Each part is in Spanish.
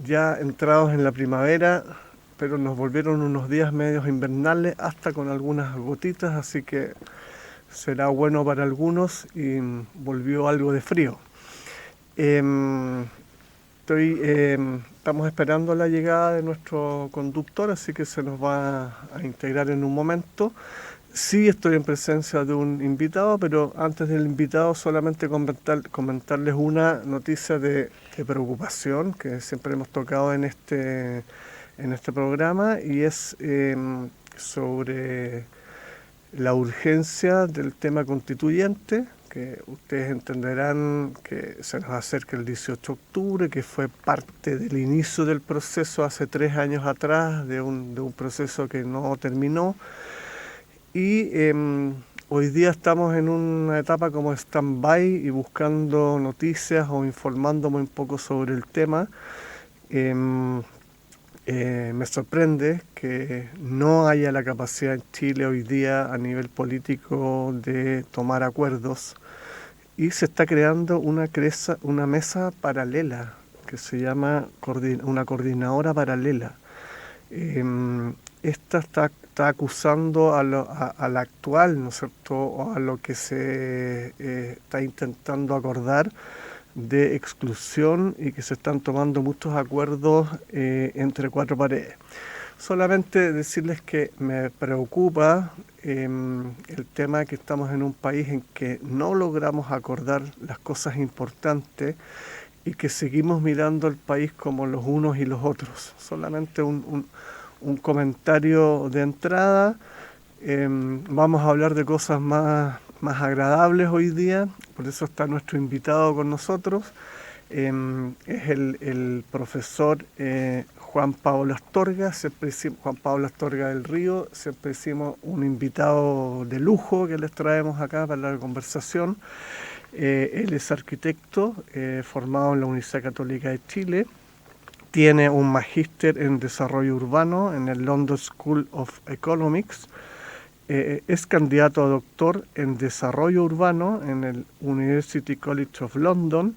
ya entrados en la primavera, pero nos volvieron unos días medios invernales, hasta con algunas gotitas, así que será bueno para algunos y volvió algo de frío. Em, Estamos esperando la llegada de nuestro conductor, así que se nos va a integrar en un momento. Sí, estoy en presencia de un invitado, pero antes del invitado solamente comentarles una noticia de preocupación que siempre hemos tocado en este programa, y es sobre la urgencia del tema constituyente, que ustedes entenderán que se nos acerca el 18 de octubre, que fue parte del inicio del proceso hace 3 años atrás, de un proceso que no terminó. Y hoy día estamos en una etapa como stand-by y buscando noticias o informándome un poco sobre el tema. Em, Me sorprende que no haya la capacidad en Chile hoy día a nivel político de tomar acuerdos, y se está creando una mesa paralela que se llama una coordinadora paralela. Esta está acusando a la actual, ¿no es cierto?, o a lo que se está intentando acordar, de exclusión, y que se están tomando muchos acuerdos entre cuatro paredes. Solamente decirles que me preocupa el tema de que estamos en un país en que no logramos acordar las cosas importantes y que seguimos mirando al país como los unos y los otros. Solamente un comentario de entrada. Vamos a hablar de cosas más agradables hoy día, por eso está nuestro invitado con nosotros. Es el profesor Juan Pablo Astorga, Juan Pablo Astorga del Río. Siempre decimos un invitado de lujo que les traemos acá para la conversación. Él es arquitecto, formado en la Universidad Católica de Chile. Tiene un magíster en desarrollo urbano en el London School of Economics. Es candidato a doctor en desarrollo urbano en el University College of London,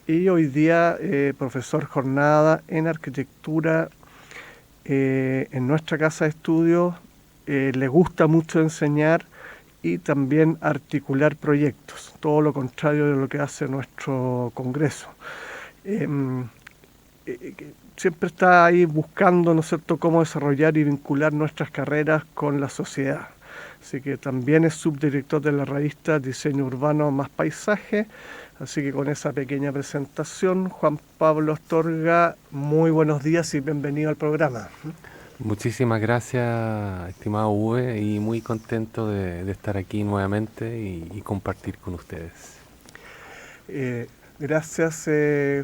y hoy día profesor jornada en arquitectura en nuestra casa de estudios. Le gusta mucho enseñar y también articular proyectos, todo lo contrario de lo que hace nuestro Congreso. Siempre está ahí buscando, ¿no es cierto?, cómo desarrollar y vincular nuestras carreras con la sociedad. Así que también es subdirector de la revista Diseño Urbano más Paisaje. Así que con esa pequeña presentación, Juan Pablo Astorga, muy buenos días y bienvenido al programa. Muchísimas gracias, estimado Uwe, y muy contento de estar aquí nuevamente y compartir con ustedes. Gracias,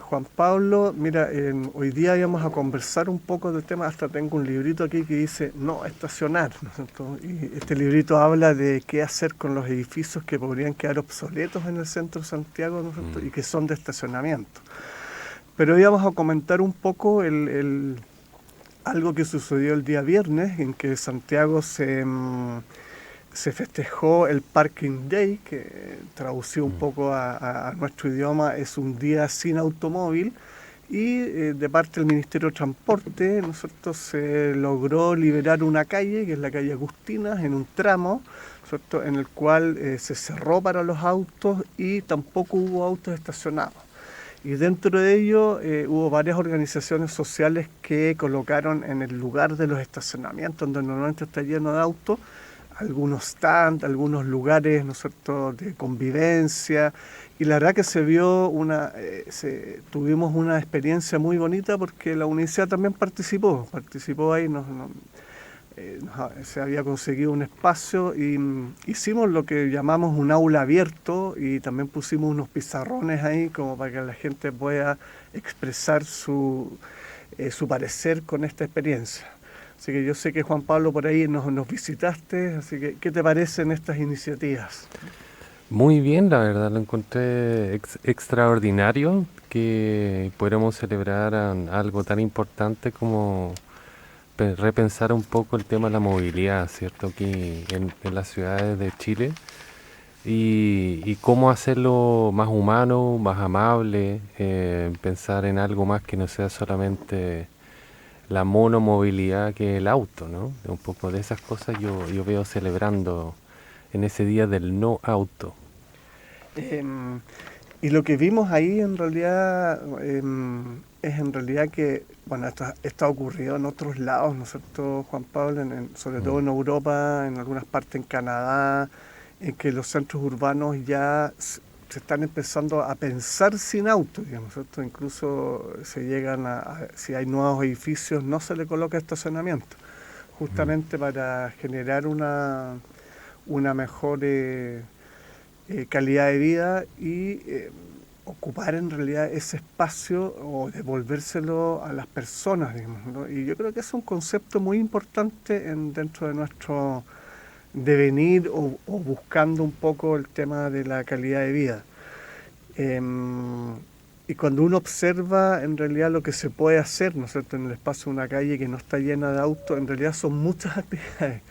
Juan Pablo. Mira, hoy día íbamos a conversar un poco del tema. Hasta tengo un librito aquí que dice no estacionar, ¿no es cierto? Y este librito habla de qué hacer con los edificios que podrían quedar obsoletos en el centro de Santiago, ¿no es cierto?, y que son de estacionamiento. Pero íbamos a comentar un poco algo que sucedió el día viernes, en que Santiago se festejó el Parking Day, que traducido un poco a nuestro idioma es un día sin automóvil, y de parte del Ministerio de Transporte, ¿no es cierto?, se logró liberar una calle, que es la calle Agustinas, en un tramo, ¿no es cierto?, en el cual se cerró para los autos y tampoco hubo autos estacionados. Y dentro de ello hubo varias organizaciones sociales que colocaron en el lugar de los estacionamientos, donde normalmente está lleno de autos, algunos stands, algunos lugares, ¿no es cierto?, de convivencia. Y la verdad que tuvimos una experiencia muy bonita, porque la universidad también participó ahí, se había conseguido un espacio y hicimos lo que llamamos un aula abierto, y también pusimos unos pizarrones ahí como para que la gente pueda expresar su parecer con esta experiencia. Así que yo sé que, Juan Pablo, por ahí nos visitaste, así que ¿qué te parecen estas iniciativas? Muy bien, la verdad, lo encontré extraordinario que podamos celebrar algo tan importante como repensar un poco el tema de la movilidad, ¿cierto? Aquí en las ciudades de Chile. y cómo hacerlo más humano, más amable, pensar en algo más que no sea solamente la monomovilidad que el auto, ¿no? Un poco de esas cosas yo veo celebrando en ese día del no auto. Em, y lo que vimos ahí en realidad es en realidad que, bueno, esto ha ocurrido en otros lados, ¿no es cierto, Juan Pablo? Sobre todo Mm, en Europa, en algunas partes en Canadá, en que los centros urbanos ya se están empezando a pensar sin auto, digamos, ¿cierto? Incluso se llegan si hay nuevos edificios, no se le coloca estacionamiento, mm, justamente para generar una mejor calidad de vida y ocupar en realidad ese espacio o devolvérselo a las personas, digamos, ¿no? Y yo creo que es un concepto muy importante dentro de nuestro devenir o buscando un poco el tema de la calidad de vida. Em, y cuando uno observa en realidad lo que se puede hacer, ¿no es cierto?, en el espacio de una calle que no está llena de autos, en realidad son muchas actividades.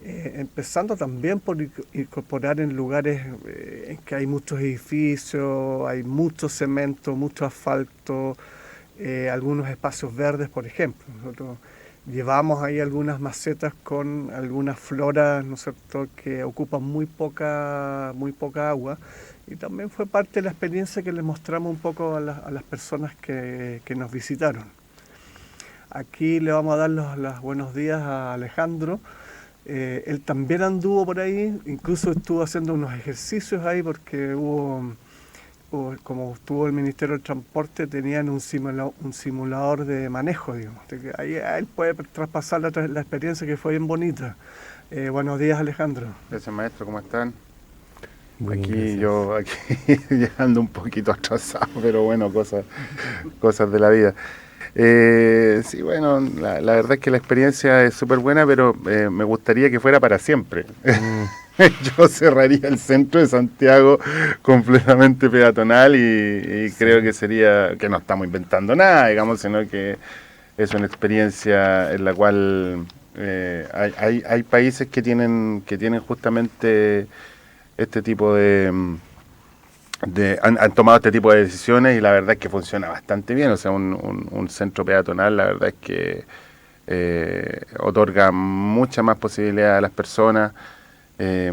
Empezando también por incorporar en lugares en que hay muchos edificios, hay mucho cemento, mucho asfalto, algunos espacios verdes, por ejemplo. Nosotros llevamos ahí algunas macetas con algunas floras, ¿no es cierto?, que ocupan muy poca agua. Y también fue parte de la experiencia que les mostramos un poco a las personas que nos visitaron. Aquí le vamos a dar los buenos días a Alejandro. Él también anduvo por ahí, incluso estuvo haciendo unos ejercicios ahí porque como estuvo el Ministerio del Transporte, tenían un simulador de manejo, digamos. Ahí él puede traspasar la experiencia que fue bien bonita. Buenos días, Alejandro. Gracias, maestro, ¿cómo están? muy bien, Aquí gracias. yo, aquí llegando un poquito atrasado, pero bueno, cosas de la vida. Sí, bueno, la verdad es que la experiencia es súper buena, pero me gustaría que fuera para siempre. Mm, Yo cerraría el centro de Santiago completamente peatonal y creo sí. que sería, que no estamos inventando nada, digamos, sino que es una experiencia en la cual hay países que tienen justamente este tipo han tomado este tipo de decisiones y la verdad es que funciona bastante bien. O sea, un centro peatonal, la verdad es que otorga mucha más posibilidad a las personas. eh,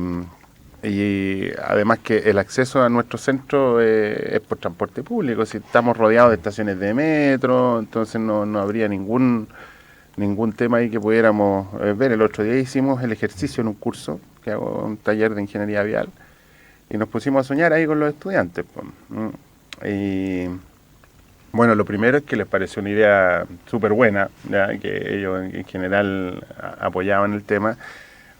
y además que el acceso a nuestro centro es por transporte público. Si estamos rodeados de estaciones de metro, entonces no habría ningún tema ahí que pudiéramos ver. El otro día hicimos el ejercicio en un curso que hago, un taller de ingeniería vial, y nos pusimos a soñar ahí con los estudiantes, pues. Y bueno, lo primero es que les pareció una idea súper buena, ¿ya? Que ellos en general apoyaban el tema.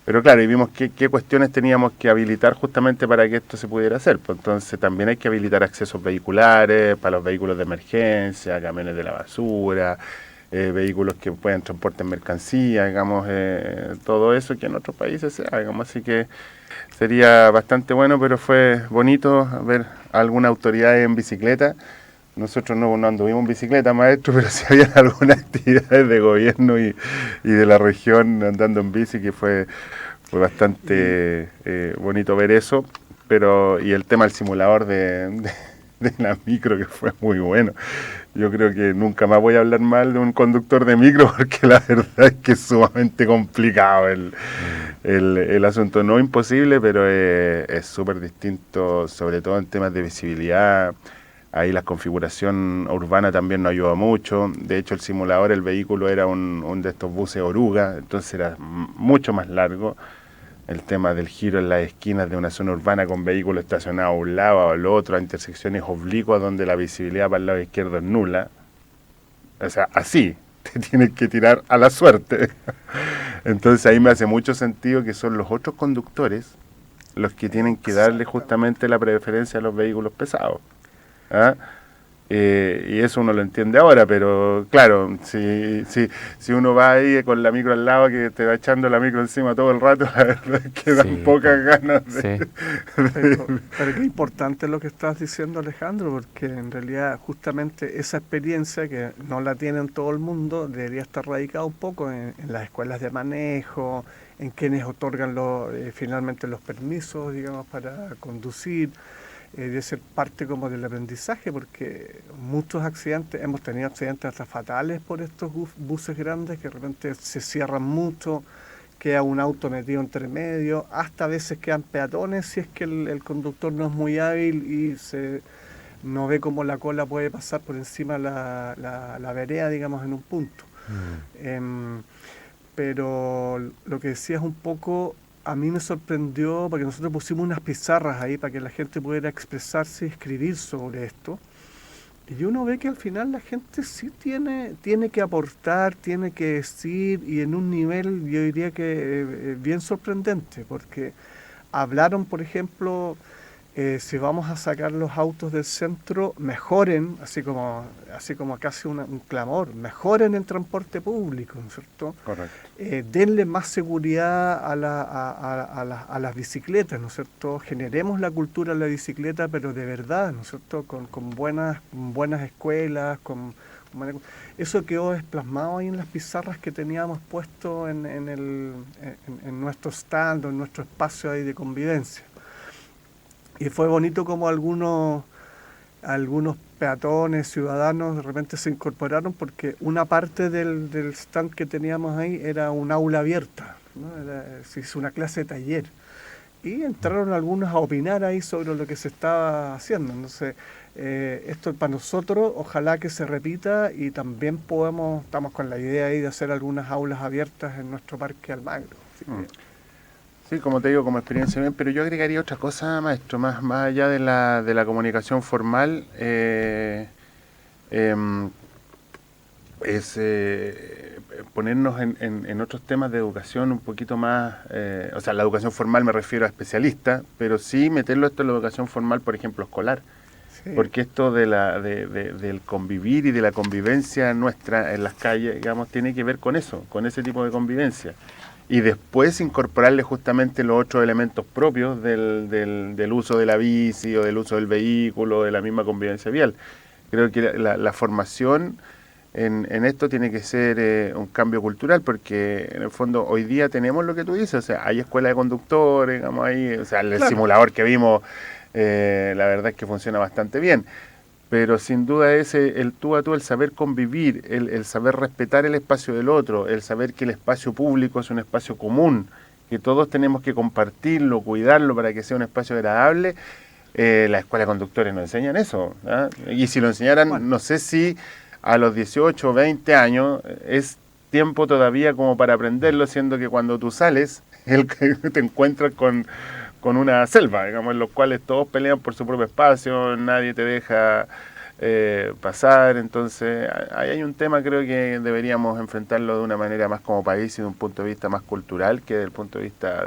Pero claro, y vimos qué cuestiones teníamos que habilitar justamente para que esto se pudiera hacer. Pues entonces también hay que habilitar accesos vehiculares para los vehículos de emergencia, camiones de la basura, vehículos que puedan transportar mercancía, digamos, todo eso que en otros países se haga, digamos. Así que sería bastante bueno, pero fue bonito ver a alguna autoridad en bicicleta. Nosotros no anduvimos en bicicleta, maestro, pero sí habían algunas actividades de gobierno y de la región andando en bici, que fue Y bastante bonito ver eso. Y el tema del simulador de la micro, que fue muy bueno. Yo creo que nunca más voy a hablar mal de un conductor de micro porque la verdad es que es sumamente complicado Mm, el asunto. No imposible, pero es súper distinto, sobre todo en temas de visibilidad. Ahí la configuración urbana también nos ayuda mucho. De hecho, el simulador, el vehículo era un de estos buses oruga, entonces era mucho más largo. El tema del giro en las esquinas de una zona urbana con vehículos estacionados a un lado o al otro, a intersecciones oblicuas donde la visibilidad para el lado izquierdo es nula. O sea, así, te tienes que tirar a la suerte. Entonces ahí me hace mucho sentido que son los otros conductores los que tienen que darle exactamente. justamente la preferencia a los vehículos pesados. ¿Ah? Y eso uno lo entiende ahora, pero claro, si uno va ahí con la micro al lado que te va echando la micro encima todo el rato, la verdad es que dan pocas ganas de... Pero qué importante lo que estás diciendo, Alejandro, porque en realidad justamente esa experiencia que no la tiene todo el mundo debería estar radicada un poco en las escuelas de manejo, en quienes otorgan finalmente los permisos, digamos, para conducir. De ser parte como del aprendizaje, porque muchos accidentes, hemos tenido accidentes hasta fatales por estos buses grandes que de repente se cierran mucho, queda un auto metido entre medio, hasta a veces quedan peatones si es que el conductor no es muy hábil y no ve cómo la cola puede pasar por encima la vereda, digamos, en un punto. Pero lo que decía es un poco... A mí me sorprendió porque nosotros pusimos unas pizarras ahí para que la gente pudiera expresarse y escribir sobre esto. Y uno ve que al final la gente sí tiene que aportar, tiene que decir, y en un nivel yo diría que bien sorprendente, porque hablaron, por ejemplo, si vamos a sacar los autos del centro, mejoren, así como casi un clamor, mejoren el transporte público, ¿no es cierto? Correcto. Denle más seguridad a las bicicletas, ¿no es cierto? Generemos la cultura de la bicicleta, pero de verdad, ¿no es cierto? Con buenas escuelas, eso quedó plasmado ahí en las pizarras que teníamos puesto en nuestro stand, en nuestro espacio ahí de convivencia. Y fue bonito como algunos peatones, ciudadanos, de repente se incorporaron porque una parte del stand que teníamos ahí era un aula abierta, ¿no? Se hizo una clase de taller. Y entraron algunos a opinar ahí sobre lo que se estaba haciendo. Entonces, esto para nosotros, ojalá que se repita y también estamos con la idea ahí de hacer algunas aulas abiertas en nuestro Parque Almagro. Sí, como te digo, como experiencia bien, pero yo agregaría otra cosa, maestro, más allá de la comunicación formal, es ponernos en otros temas de educación un poquito más, o sea, la educación formal me refiero a especialistas, pero sí meterlo esto en la educación formal, por ejemplo, escolar. Sí. Porque esto del convivir y de la convivencia nuestra en las calles, digamos, tiene que ver con eso, con ese tipo de convivencia. Y después incorporarle justamente los otros elementos propios del uso de la bici o del uso del vehículo, de la misma convivencia vial. Creo que la formación en esto tiene que ser un cambio cultural, porque en el fondo hoy día tenemos lo que tú dices, o sea, hay escuelas de conductores, digamos ahí, o sea, el simulador que vimos, la verdad es que funciona bastante bien. Pero sin duda el tú a tú, el saber convivir, el saber respetar el espacio del otro, el saber que el espacio público es un espacio común, que todos tenemos que compartirlo, cuidarlo para que sea un espacio agradable. Las escuelas de conductores nos enseñan eso, ¿eh? Y si lo enseñaran, no sé si a los 18 o 20 años es tiempo todavía como para aprenderlo, siendo que cuando tú sales te encuentras con una selva, digamos, en los cuales todos pelean por su propio espacio, nadie te deja pasar. Entonces ahí hay un tema, creo que deberíamos enfrentarlo de una manera más como país y de un punto de vista más cultural que del punto de vista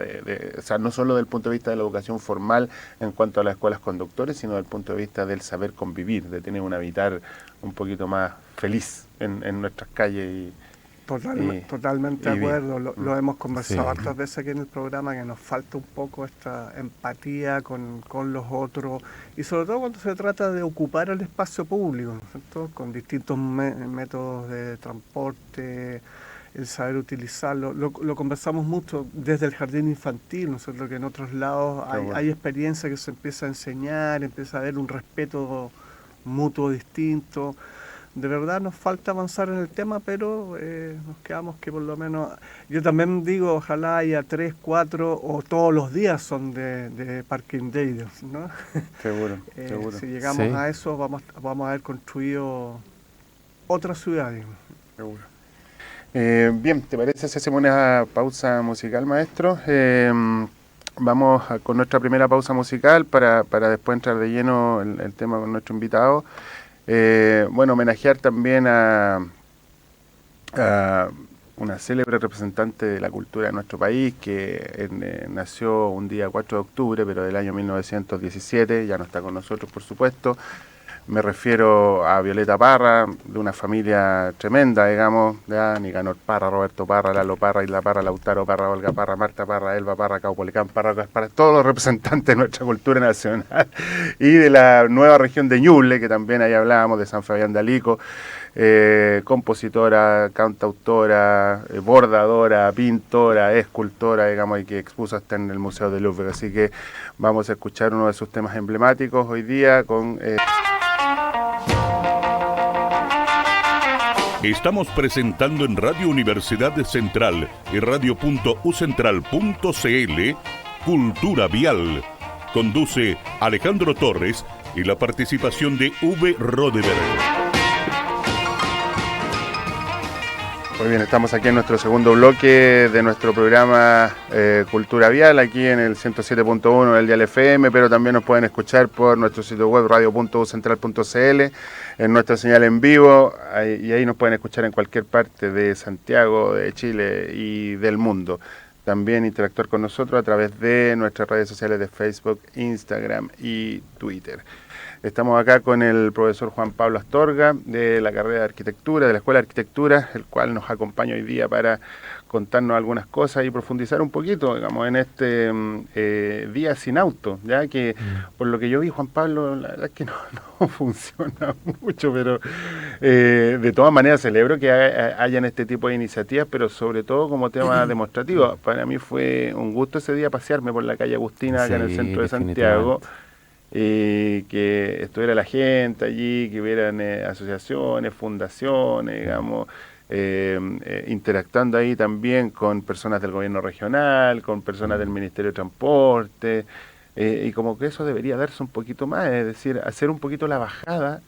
o sea, no solo del punto de vista de la educación formal en cuanto a las escuelas conductores, sino del punto de vista del saber convivir, de tener un habitar un poquito más feliz en nuestras calles Totalmente de acuerdo, lo hemos conversado hartas veces aquí en el programa, que nos falta un poco esta empatía con los otros, y sobre todo cuando se trata de ocupar el espacio público, ¿no es cierto? Con distintos métodos de transporte, el saber utilizarlo. Lo conversamos mucho desde el jardín infantil, ¿no es cierto? Que en otros lados hay experiencia que se empieza a enseñar, empieza a haber un respeto mutuo distinto. De verdad nos falta avanzar en el tema, pero nos quedamos que por lo menos... Yo también digo, ojalá haya 3, 4 o todos los días son de Parking Days, ¿no? Seguro. Si llegamos a eso, vamos a haber construido otra ciudad, digamos. Seguro. Bien, ¿te parece si hacemos una pausa musical, maestro? Vamos con nuestra primera pausa musical para después entrar de lleno el tema con nuestro invitado. Bueno, homenajear también a una célebre representante de la cultura de nuestro país que nació un día 4 de octubre, pero del año 1917, ya no está con nosotros, por supuesto. Me refiero a Violeta Parra, de una familia tremenda, digamos, ya, Nicanor Parra, Roberto Parra, Lalo Parra, Isla Parra, Lautaro Parra, Olga Parra, Marta Parra, Elba Parra, Caupolicán Parra, todos los representantes de nuestra cultura nacional y de la nueva región de Ñuble, que también ahí hablábamos, de San Fabián de Alico, compositora, cantautora, bordadora, pintora, escultora, digamos, y que expuso hasta en el Museo de Louvre. Así que vamos a escuchar uno de sus temas emblemáticos hoy día con... Estamos presentando en Radio Universidad Central y radio.ucentral.cl Cultura Vial. Conduce Alejandro Torres y la participación de V. Rodeberg. Muy bien, estamos aquí en nuestro segundo bloque de nuestro programa Cultura Vial, aquí en el 107.1 del Dial FM, pero también nos pueden escuchar por nuestro sitio web radio.ucentral.cl, en nuestra señal en vivo, y ahí nos pueden escuchar en cualquier parte de Santiago, de Chile y del mundo. También interactuar con nosotros a través de nuestras redes sociales de Facebook, Instagram y Twitter. Estamos acá con el profesor Juan Pablo Astorga de la carrera de Arquitectura, de la Escuela de Arquitectura, el cual nos acompaña hoy día para contarnos algunas cosas y profundizar un poquito, digamos, en este día sin auto, ya que por lo que yo vi, Juan Pablo, la verdad es que no funciona mucho, pero de todas maneras celebro que hayan este tipo de iniciativas, pero sobre todo como tema demostrativo. Para mí fue un gusto ese día pasearme por la calle Agustina, acá en el centro de Santiago, que estuviera la gente allí, que hubieran asociaciones, fundaciones, digamos, interactuando ahí también con personas del gobierno regional, con personas del Ministerio de Transporte, y como que eso debería darse un poquito más, es decir, hacer un poquito la bajada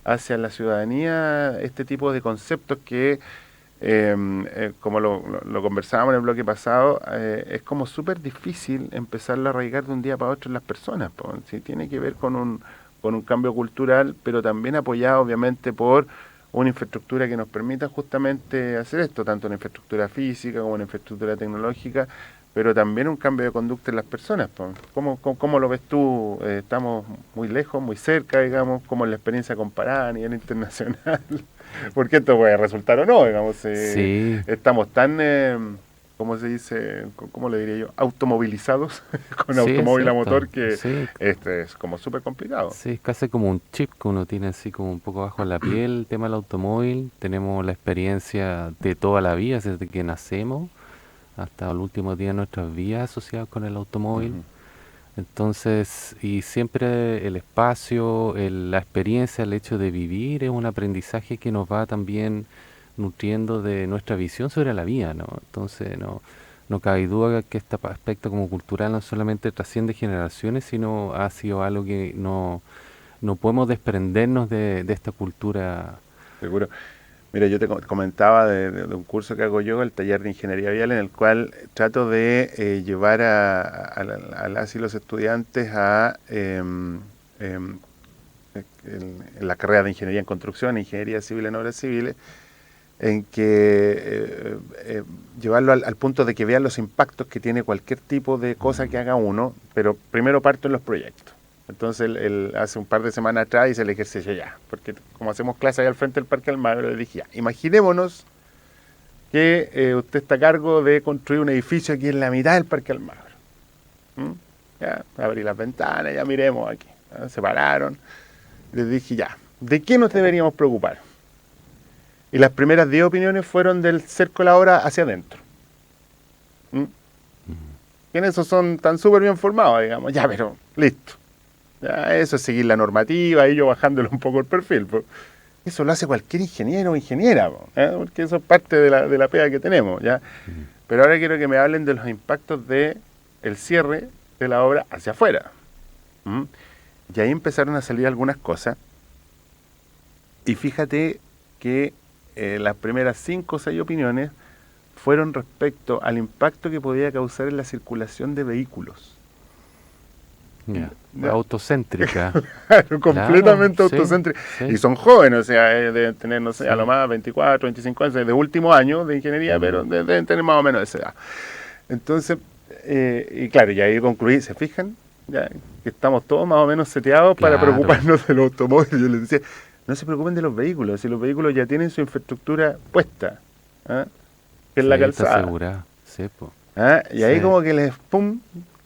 hacia la ciudadanía, este tipo de conceptos que, como lo conversábamos en el bloque pasado, es como súper difícil empezarlo a arraigar de un día para otro en las personas, ¿sí? Tiene que ver con un cambio cultural, pero también apoyado obviamente por una infraestructura que nos permita justamente hacer esto, tanto una infraestructura física como una infraestructura tecnológica, pero también un cambio de conducta en las personas. ¿Cómo lo ves tú? ¿Estamos muy lejos, muy cerca, digamos? ¿Cómo es la experiencia comparada a nivel internacional? Porque esto puede resultar o no, digamos. Sí. Estamos tan, ¿cómo se dice? ¿Cómo le diría yo? Automovilizados con automóvil a motor, que este es como súper complicado. Sí, es casi como un chip que uno tiene así como un poco bajo la piel, el tema del automóvil. Tenemos la experiencia de toda la vida, desde que nacemos hasta el último día de nuestras vidas asociados con el automóvil. Entonces, y siempre el espacio, la experiencia, el hecho de vivir es un aprendizaje que nos va también nutriendo de nuestra visión sobre la vida, ¿no? Entonces, no cabe duda que este aspecto como cultural no solamente trasciende generaciones, sino ha sido algo que no podemos desprendernos de esta cultura. Seguro. Mira, yo te comentaba de un curso que hago yo, el taller de Ingeniería Vial, en el cual trato de llevar a las y los estudiantes en la carrera de Ingeniería en Construcción, Ingeniería Civil en Obras Civiles, en que llevarlo al punto de que vean los impactos que tiene cualquier tipo de cosa que haga uno, pero primero parto en los proyectos. Entonces, hace un par de semanas atrás hice el ejercicio ya, porque como hacemos clase ahí al frente del Parque Almagro, le dije ya, imaginémonos que usted está a cargo de construir un edificio aquí en la mitad del Parque Almagro. Ya, abrí las ventanas, ya miremos aquí. ¿No? Se pararon, les dije ya, ¿de qué nos deberíamos preocupar? Y las primeras 10 opiniones fueron del cerco de la obra hacia adentro. Y en eso tan súper bien formados, digamos, ya, pero listo. Ya, eso es seguir la normativa y yo bajándole un poco el perfil. Pues. Eso lo hace cualquier ingeniero o ingeniera, porque eso es parte de la pega que tenemos. ¿Ya? Pero ahora quiero que me hablen de los impactos del cierre de la obra hacia afuera. Y ahí empezaron a salir algunas cosas. Y fíjate que las primeras 5 o 6 opiniones fueron respecto al impacto que podía causar en la circulación de vehículos. Autocéntrica. Claro, completamente claro, autocéntrica. Sí. Y son jóvenes, o sea, deben tener, no sé, a lo más 24, 25 años, de último año de ingeniería, pero deben tener más o menos esa edad. Entonces, y claro, y ahí concluí, ¿se fijan? ya, que estamos todos más o menos seteados para Claro. preocuparnos del automóvil. Yo les decía, no se preocupen de los vehículos, si los vehículos ya tienen su infraestructura puesta, ¿ah? Que es la Sí, está calzada. asegurado. Sí, po. ¿Ah? Y ahí Sí. como que les, pum,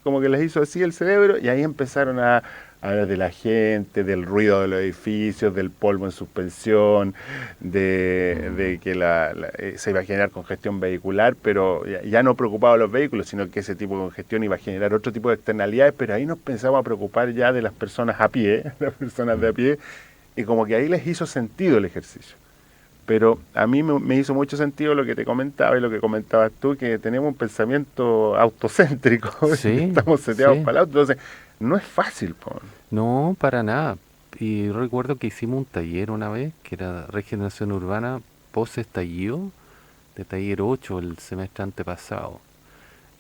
como que les hizo así el cerebro y ahí empezaron a hablar de la gente, del ruido de los edificios, del polvo en suspensión, de que se iba a generar congestión vehicular, pero ya no preocupaba los vehículos, sino que ese tipo de congestión iba a generar otro tipo de externalidades, pero ahí nos pensamos a preocupar ya de las personas a pie, las personas de a pie, y como que ahí les hizo sentido el ejercicio. Pero a mí me hizo mucho sentido lo que te comentaba y lo que comentabas tú, que tenemos un pensamiento autocéntrico y que Sí, estamos seteados sí. para el auto. Entonces, no es fácil, po. No, para nada. Y recuerdo que hicimos un taller una vez, que era regeneración urbana post-estallido, de taller 8 el semestre antepasado.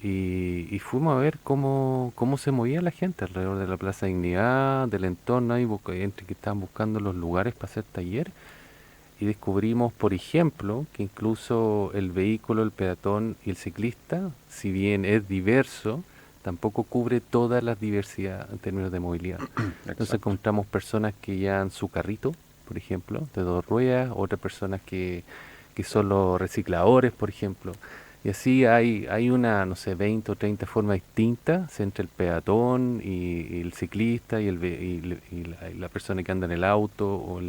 Y fuimos a ver cómo se movía la gente alrededor de la Plaza Dignidad, del entorno, ahí, entre que estaban buscando los lugares para hacer taller. Y descubrimos, por ejemplo, que incluso el vehículo, el peatón y el ciclista, si bien es diverso, tampoco cubre toda la diversidad en términos de movilidad. Entonces Exacto. encontramos personas que llevan su carrito, por ejemplo, de 2 ruedas, otras personas que son los recicladores, por ejemplo. Y así hay una, no sé, 20 o 30 formas distintas entre el peatón y el ciclista y la persona que anda en el auto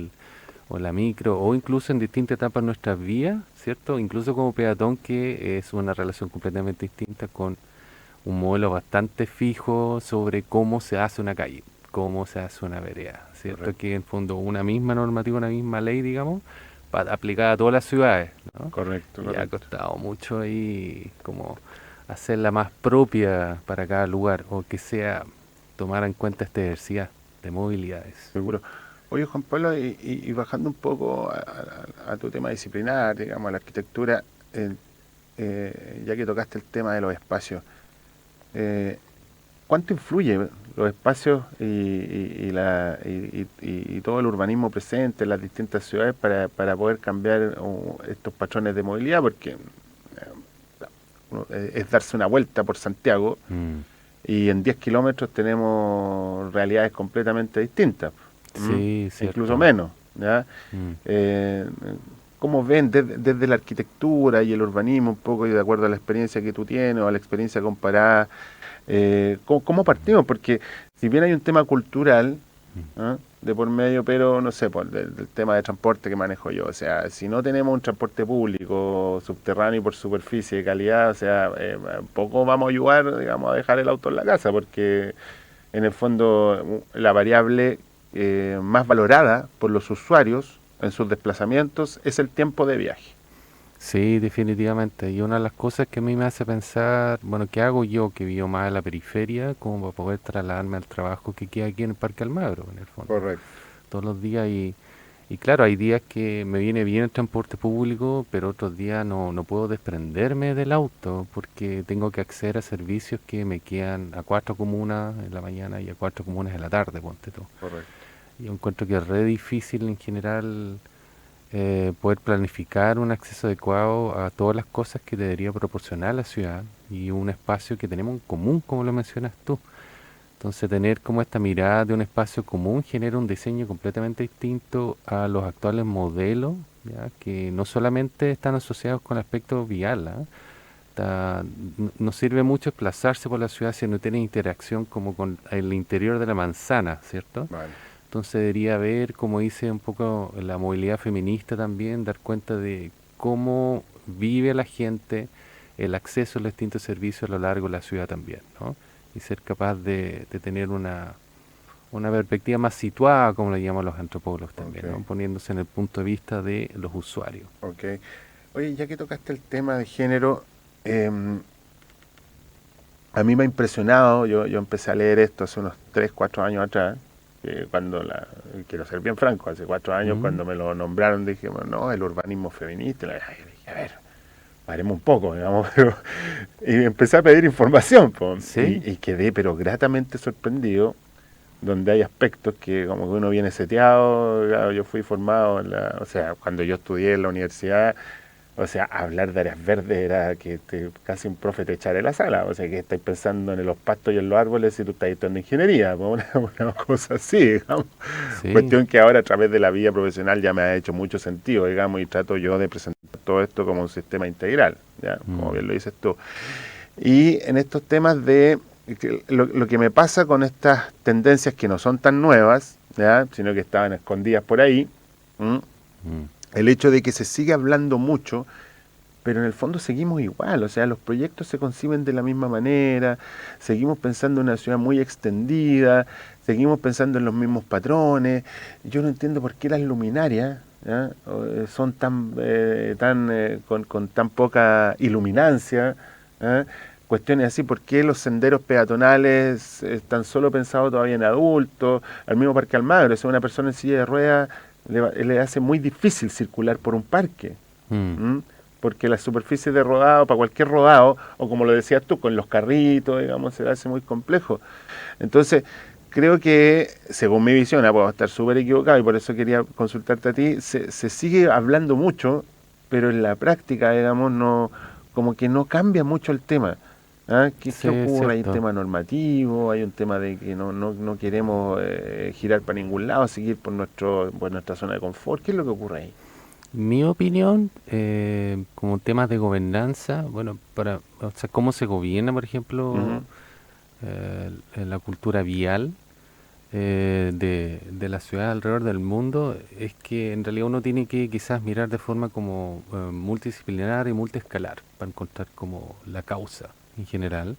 o la micro, o incluso en distintas etapas de nuestras vías, ¿cierto? Incluso como peatón, que es una relación completamente distinta con un modelo bastante fijo sobre cómo se hace una calle, cómo se hace una vereda, ¿cierto? Correcto, Que en fondo una misma normativa, una misma ley, digamos, aplicada a todas las ciudades, ¿no? correcto, Y ha correcto. costado mucho ahí como hacerla más propia para cada lugar, o que sea tomar en cuenta esta diversidad de movilidades. Seguro. Oye, Juan Pablo, y bajando un poco a tu tema disciplinar, digamos, a la arquitectura, ya que tocaste el tema de los espacios, eh, ¿cuánto influye los espacios y todo el urbanismo presente en las distintas ciudades para poder cambiar estos patrones de movilidad? Porque es darse una vuelta por Santiago Mm. y en 10 kilómetros tenemos realidades completamente distintas, ¿m? Sí, Incluso cierto. menos, ¿ya? Mm. Eh, ¿Cómo ven desde la arquitectura y el urbanismo, un poco y de acuerdo a la experiencia que tú tienes o a la experiencia comparada? ¿Cómo partimos? Porque si bien hay un tema cultural, ¿ah? De por medio, pero no sé, por del tema de transporte que manejo yo, o sea, si no tenemos un transporte público subterráneo y por superficie de calidad, o sea, poco vamos a ayudar, digamos, a dejar el auto en la casa, porque en el fondo la variable más valorada por los usuarios en sus desplazamientos es el tiempo de viaje. Sí, definitivamente. Y una de las cosas que a mí me hace pensar, bueno, ¿qué hago yo que vivo más en la periferia como para poder trasladarme al trabajo que queda aquí en el Parque Almagro, en el fondo? Correcto. Todos los días y claro, hay días que me viene bien el transporte público, pero otros días no puedo desprenderme del auto porque tengo que acceder a servicios que me quedan a 4 comunas en la mañana y a 4 comunas en la tarde, ponte tú. Correcto. Yo encuentro que es re difícil en general poder planificar un acceso adecuado a todas las cosas que debería proporcionar la ciudad y un espacio que tenemos en común, como lo mencionas tú. Entonces, tener como esta mirada de un espacio común genera un diseño completamente distinto a los actuales modelos, ¿ya? Que no solamente están asociados con el aspecto vial, ¿ah? No sirve mucho desplazarse por la ciudad si no tiene interacción como con el interior de la manzana, ¿cierto? Vale. Entonces debería haber, como dice un poco la movilidad feminista también, dar cuenta de cómo vive la gente, el acceso a los distintos servicios a lo largo de la ciudad también, ¿no? Y ser capaz de tener una perspectiva más situada, como lo llaman los antropólogos también, ¿no? Ok, Poniéndose en el punto de vista de los usuarios. ok. Oye, ya que tocaste el tema de género, a mí me ha impresionado, yo empecé a leer esto hace unos 3 4 años atrás, quiero ser bien franco, hace 4 años Mm. cuando me lo nombraron dije, bueno, no, el urbanismo feminista, dije, a ver, paremos un poco, digamos, y empecé a pedir información, po, Sí, y quedé pero gratamente sorprendido, donde hay aspectos que como que uno viene seteado, claro, yo fui formado o sea, cuando yo estudié en la universidad, O sea, hablar de áreas verdes era que casi un profe te echara de la sala. O sea, que estáis pensando en los pastos y en los árboles si tú estás estudiando ingeniería. Pues, una cosa así, digamos. Sí. Cuestión que ahora a través de la vida profesional ya me ha hecho mucho sentido, digamos, y trato yo de presentar todo esto como un sistema integral, ¿ya? Como bien lo dices tú. Y en estos temas de lo que me pasa con estas tendencias que no son tan nuevas, ¿ya? Sino que estaban escondidas por ahí, el hecho de que se sigue hablando mucho, pero en el fondo seguimos igual, o sea, los proyectos se conciben de la misma manera, seguimos pensando en una ciudad muy extendida, seguimos pensando en los mismos patrones. Yo no entiendo por qué las luminarias, ¿ya? Son con tan poca iluminancia, ¿ya? Cuestiones así, ¿por qué los senderos peatonales están solo pensados todavía en adultos? Al mismo Parque Almagro, si una persona en silla de ruedas le hace muy difícil circular por un parque. Porque las superficies de rodado, para cualquier rodado, o como lo decías tú, con los carritos, digamos, se le hace muy complejo. Entonces, creo que, según mi visión, puedo estar súper equivocado y por eso quería consultarte a ti, se sigue hablando mucho, pero en la práctica, digamos, no, como que no cambia mucho el tema. ¿Qué Sí, ocurre? Hay un cierto. tema normativo, hay un tema de que no queremos girar para ningún lado, seguir por nuestra zona de confort. ¿Qué es lo que ocurre ahí? Mi opinión, como temas de gobernanza, bueno, o sea, cómo se gobierna, por ejemplo, en la cultura vial de la ciudad alrededor del mundo, es que en realidad uno tiene que quizás mirar de forma como multidisciplinar y multiescalar para encontrar como la causa en general.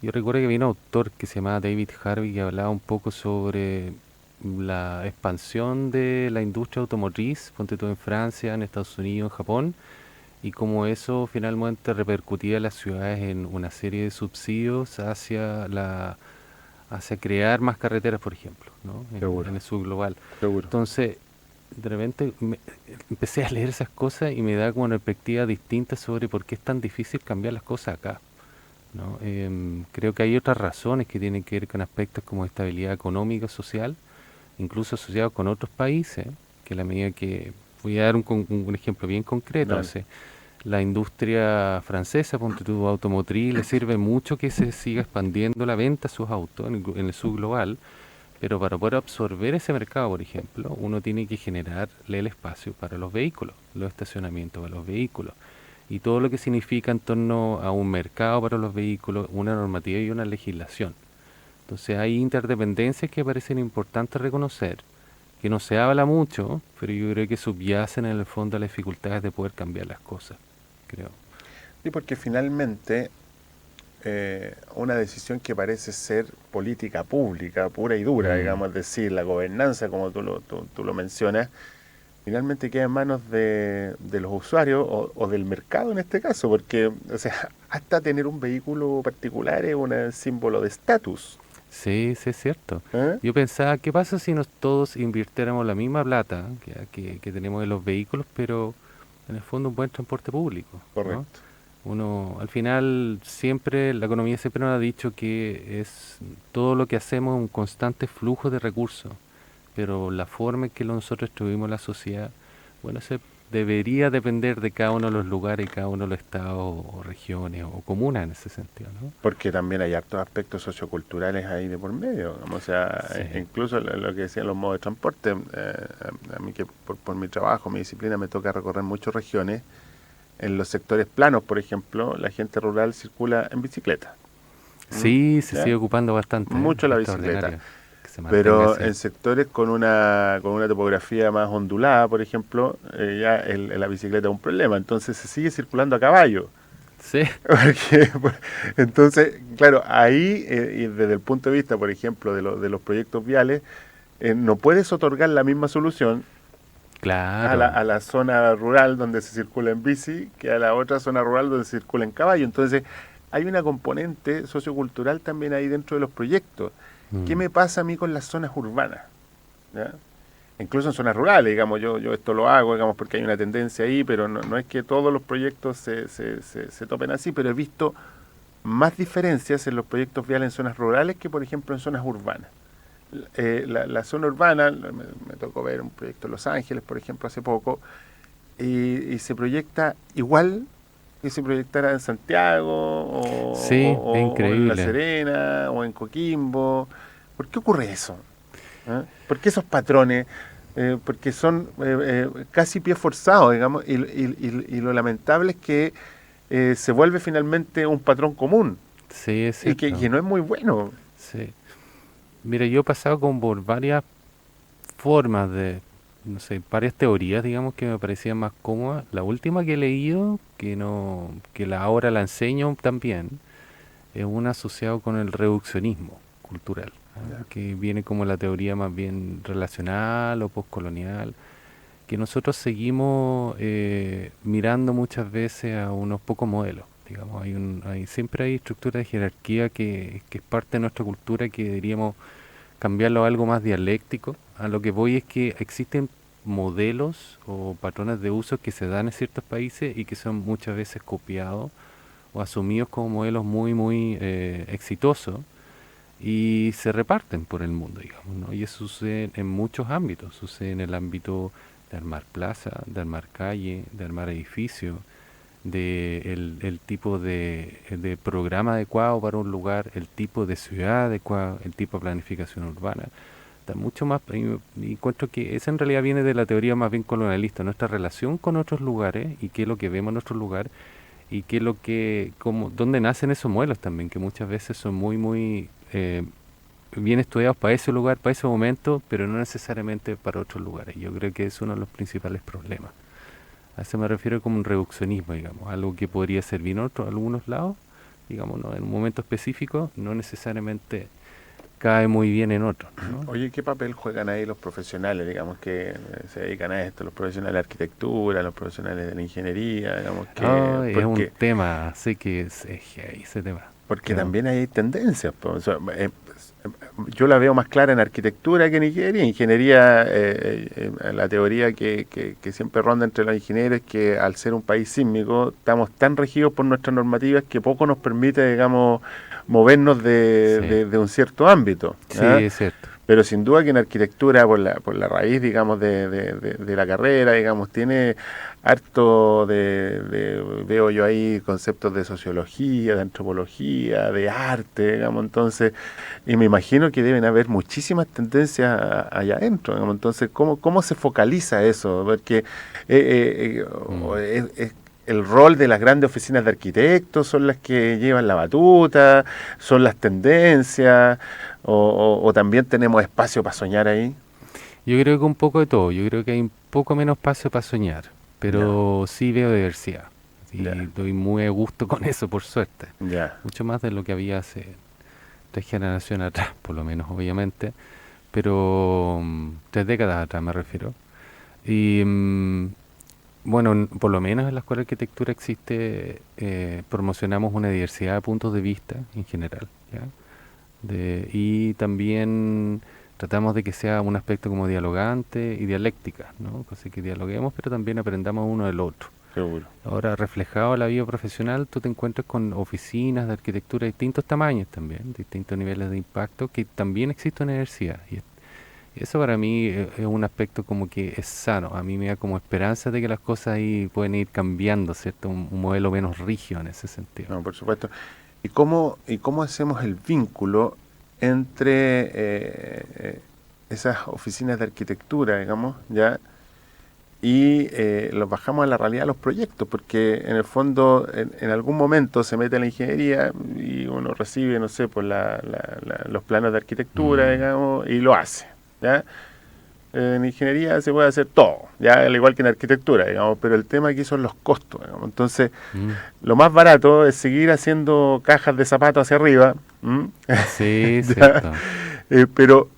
Yo recuerdo que había un autor que se llamaba David Harvey que hablaba un poco sobre la expansión de la industria automotriz, ponte tú en Francia, en Estados Unidos, en Japón, y cómo eso finalmente repercutía en las ciudades en una serie de subsidios hacia crear más carreteras, por ejemplo, ¿no? Seguro. En el subglobal. Seguro. Entonces, de repente empecé a leer esas cosas y me da como una perspectiva distinta sobre por qué es tan difícil cambiar las cosas acá, ¿no? Creo que hay otras razones que tienen que ver con aspectos como estabilidad económica, social, incluso asociados con otros países, que a la medida que, voy a dar un ejemplo bien concreto, no sé, la industria francesa, ponte tú, automotriz, le sirve mucho que se siga expandiendo la venta de sus autos en el subglobal, pero para poder absorber ese mercado, por ejemplo, uno tiene que generarle el espacio para los vehículos, los estacionamientos para los vehículos, y todo lo que significa en torno a un mercado para los vehículos, una normativa y una legislación. Entonces hay interdependencias que parecen importantes reconocer, que no se habla mucho, pero yo creo que subyacen en el fondo a las dificultades de poder cambiar las cosas, creo. Sí, porque finalmente una decisión que parece ser política pública, pura y dura, digamos, es decir, la gobernanza, como tú lo mencionas, finalmente queda en manos de los usuarios o del mercado en este caso, porque, o sea, hasta tener un vehículo particular es un símbolo de estatus. Sí, sí es cierto. ¿Eh? Yo pensaba, ¿qué pasa si todos invirtiéramos la misma plata que tenemos en los vehículos, pero en el fondo un buen transporte público, ¿no? Correcto. Uno, al final, siempre, la economía siempre nos ha dicho que es todo lo que hacemos un constante flujo de recursos, pero la forma en que nosotros distribuimos la sociedad, bueno, se debería depender de cada uno de los lugares, cada uno de los estados o regiones o comunas en ese sentido, ¿no? Porque también hay hartos aspectos socioculturales ahí de por medio, digamos, o sea, Sí. incluso lo que decían los modos de transporte, a mí que por mi trabajo, mi disciplina, me toca recorrer muchas regiones. En los sectores planos, por ejemplo, la gente rural circula en bicicleta. Sí, se ¿Ya? sigue ocupando bastante. Mucho la Extraordinario bicicleta. que se mantenga Pero así. en sectores con una topografía más ondulada, por ejemplo, ya la bicicleta es un problema. Entonces se sigue circulando a caballo. Sí, Entonces, claro, ahí, y desde el punto de vista, por ejemplo, de los proyectos viales, no puedes otorgar la misma solución claro. a la zona rural donde se circula en bici que a la otra zona rural donde se circula en caballo. Entonces, hay una componente sociocultural también ahí dentro de los proyectos. ¿Qué me pasa a mí con las zonas urbanas? ¿Ya? Incluso en zonas rurales, digamos, yo esto lo hago, digamos, porque hay una tendencia ahí, pero no es que todos los proyectos se topen así, pero he visto más diferencias en los proyectos viales en zonas rurales que, por ejemplo, en zonas urbanas. La zona urbana, me tocó ver un proyecto en Los Ángeles, por ejemplo, hace poco, y se proyecta igual que se proyectara en Santiago Sí, es o en La increíble. Serena o en Coquimbo. ¿Por qué ocurre eso? ¿Ah? ¿Por qué esos patrones? Porque son casi pies forzados, digamos, y lo lamentable es que se vuelve finalmente un patrón común Sí, es y cierto. que no es muy bueno. Sí. Mira, yo he pasado como por varias formas de, no sé, varias teorías, digamos, que me parecían más cómodas. La última que he leído, que no, que ahora la enseño también, es una asociado con el reduccionismo cultural, ¿ah? Ya. Que viene como la teoría más bien relacional o postcolonial, que nosotros seguimos mirando muchas veces a unos pocos modelos. Digamos, siempre hay estructuras de jerarquía que es parte de nuestra cultura que diríamos cambiarlo a algo más dialéctico. A lo que voy es que existen modelos o patrones de uso que se dan en ciertos países y que son muchas veces copiados o asumidos como modelos muy exitosos y se reparten por el mundo, digamos, ¿no? Y eso sucede en muchos ámbitos. Sucede en el ámbito de armar plaza, de armar calle, de armar edificios, de el tipo de programa adecuado para un lugar, el tipo de ciudad adecuado, el tipo de planificación urbana. Está mucho más, y encuentro que esa en realidad viene de la teoría más bien colonialista, nuestra relación con otros lugares y qué es lo que vemos en otros lugares y qué es lo que, cómo, dónde nacen esos modelos también, que muchas veces son muy bien estudiados para ese lugar, para ese momento, pero no necesariamente para otros lugares. Yo creo que es uno de los principales problemas. A eso me refiero como un reduccionismo, digamos, algo que podría servir en algunos lados, digamos, ¿no? En un momento específico, no necesariamente cae muy bien en otros, ¿no? Oye, ¿qué papel juegan ahí los profesionales, digamos, que se dedican a esto? Los profesionales de arquitectura, los profesionales de la ingeniería, digamos, Es un tema, sé que es heavy ese tema. porque Que no- también hay tendencias. O sea, yo la veo más clara en arquitectura que en ingeniería. Ingeniería, la teoría que siempre ronda entre los ingenieros es que al ser un país sísmico estamos tan regidos por nuestras normativas que poco nos permite, digamos, movernos Sí, de un cierto ámbito. sí, ¿Ah? es cierto. Pero sin duda que en arquitectura, por la raíz, digamos, de la carrera, digamos, tiene harto veo yo ahí conceptos de sociología, de antropología, de arte, digamos, entonces, y me imagino que deben haber muchísimas tendencias allá adentro, digamos, entonces, ¿cómo se focaliza eso? Porque Mm. el rol de las grandes oficinas de arquitectos son las que llevan la batuta, son las tendencias, o también tenemos espacio para soñar ahí. Yo creo que un poco de todo, yo creo que hay un poco menos espacio para soñar, Ya, pero sí veo diversidad. Y ya, doy muy a gusto con eso, por suerte. ya. Mucho más de lo que había hace 3 generaciones atrás, por lo menos, obviamente. Pero 3 décadas atrás me refiero. Y bueno, por lo menos en la Escuela de Arquitectura existe, promocionamos una diversidad de puntos de vista en general, ¿ya? Y también tratamos de que sea un aspecto como dialogante y dialéctica, ¿no? Así que dialoguemos, pero también aprendamos uno del otro. Seguro. Ahora, reflejado en la vida profesional, tú te encuentras con oficinas de arquitectura de distintos tamaños también, distintos niveles de impacto, que también existe en la universidad. Y eso para mí es un aspecto como que es sano. A mí me da como esperanza de que las cosas ahí pueden ir cambiando, ¿cierto? Un modelo menos rígido en ese sentido. No, por supuesto. ¿Y cómo hacemos el vínculo entre esas oficinas de arquitectura, digamos, ya, y los bajamos a la realidad de los proyectos? Porque en el fondo, en algún momento se mete la ingeniería y uno recibe, no sé, pues los planos de arquitectura, Mm, digamos, y lo hace, ¿ya? En ingeniería se puede hacer todo, ya al igual que en arquitectura, digamos, pero el tema aquí son los costos, digamos. Entonces, mm. lo más barato es seguir haciendo cajas de zapatos hacia arriba, ¿m? Sí, Ya, cierto. pero